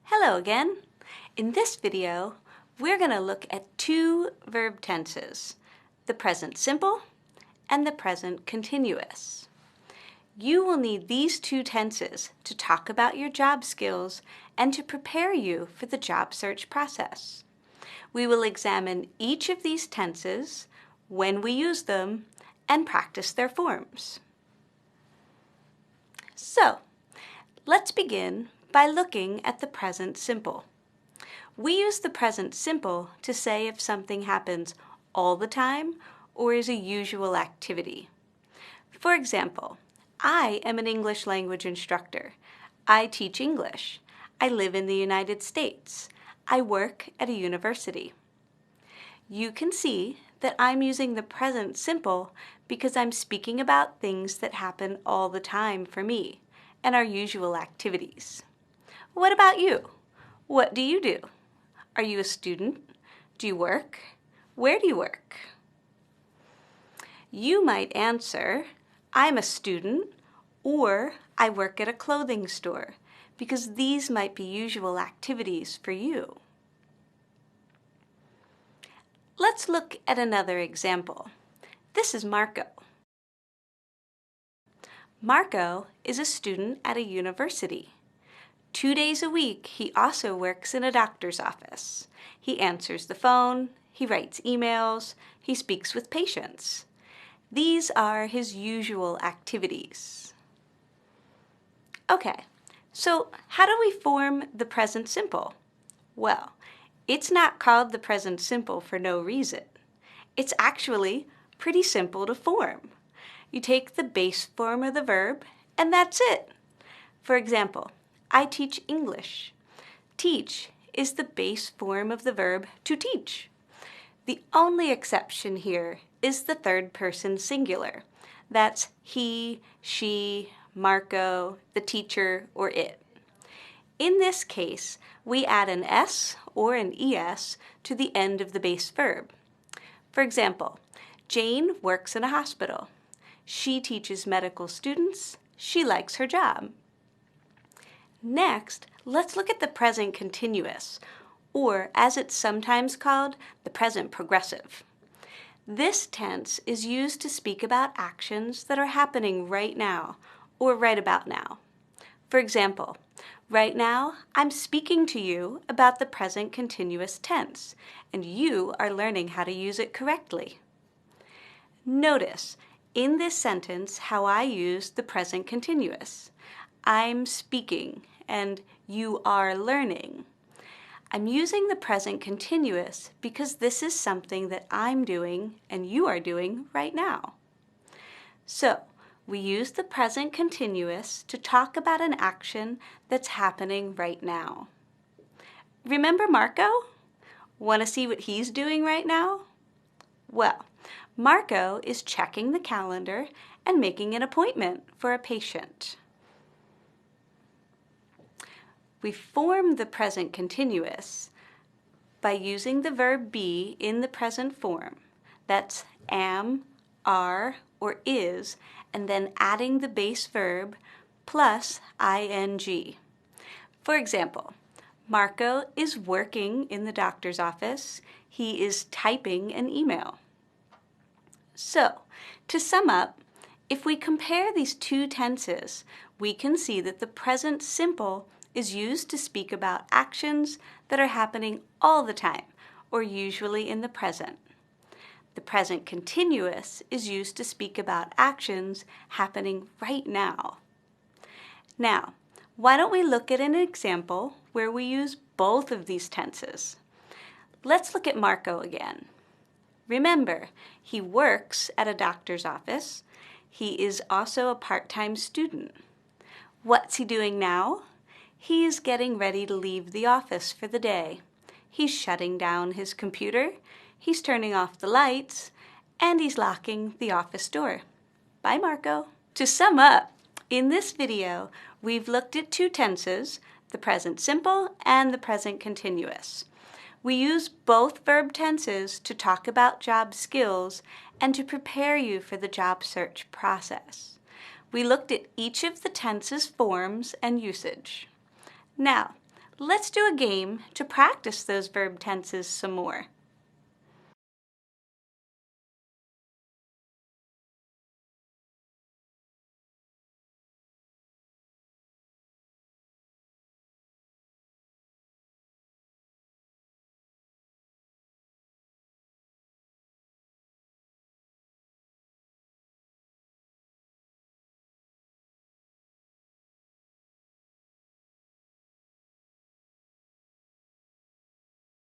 Hello again. In this video, we're going to look at two verb tenses, the present simple and the present continuous. You will need these two tenses to talk about your job skills and to prepare you for the job search process. We will examine each of these tenses, when we use them, and practice their forms. So, let's begin by looking at the present simple. We use the present simple to say if something happens all the time or is a usual activity. For example, I am an English language instructor. I teach English. I live in the United States. I work at a university. You can see that I'm using the present simple because I'm speaking about things that happen all the time for me and are usual activities. What about you? What do you do? Are you a student? Do you work? Where do you work? You might answer, I'm a student, or I work at a clothing store, because these might be usual activities for you. Let's look at another example. This is Marco. Marco is a student at a university. 2 days a week, he also works in a doctor's office. He answers the phone, he writes emails, he speaks with patients. These are his usual activities. Okay, so how do we form the present simple? Well, it's not called the present simple for no reason. It's actually pretty simple to form. You take the base form of the verb, and that's it. For example, I teach English. Teach is the base form of the verb to teach. The only exception here is the third person singular. That's he, she, Marco, the teacher, or it. In this case, we add an S or an ES to the end of the base verb. For example, Jane works in a hospital. She teaches medical students. She likes her job. Next, let's look at the present continuous, or as it's sometimes called, the present progressive. This tense is used to speak about actions that are happening right now, or right about now. For example, right now, I'm speaking to you about the present continuous tense, and you are learning how to use it correctly. Notice, in this sentence, how I use the present continuous. I'm speaking, and you are learning. I'm using the present continuous because this is something that I'm doing and you are doing right now. So, we use the present continuous to talk about an action that's happening right now. Remember Marco? Want to see what he's doing right now? Well, Marco is checking the calendar and making an appointment for a patient. We form the present continuous by using the verb be in the present form. That's am, are, or is, and then adding the base verb plus ing. For example, Marco is working in the doctor's office. He is typing an email. So, to sum up, if we compare these two tenses, we can see that the present simple is used to speak about actions that are happening all the time, or usually in the present. The present continuous is used to speak about actions happening right now. Now, why don't we look at an example where we use both of these tenses? Let's look at Marco again. Remember, he works at a doctor's office. He is also a part-time student. What's he doing now? He's getting ready to leave the office for the day. He's shutting down his computer, he's turning off the lights, and he's locking the office door. Bye, Marco. To sum up, in this video, we've looked at two tenses, the present simple and the present continuous. We use both verb tenses to talk about job skills and to prepare you for the job search process. We looked at each of the tenses' forms and usage. Now, Let's do a game to practice those verb tenses some more.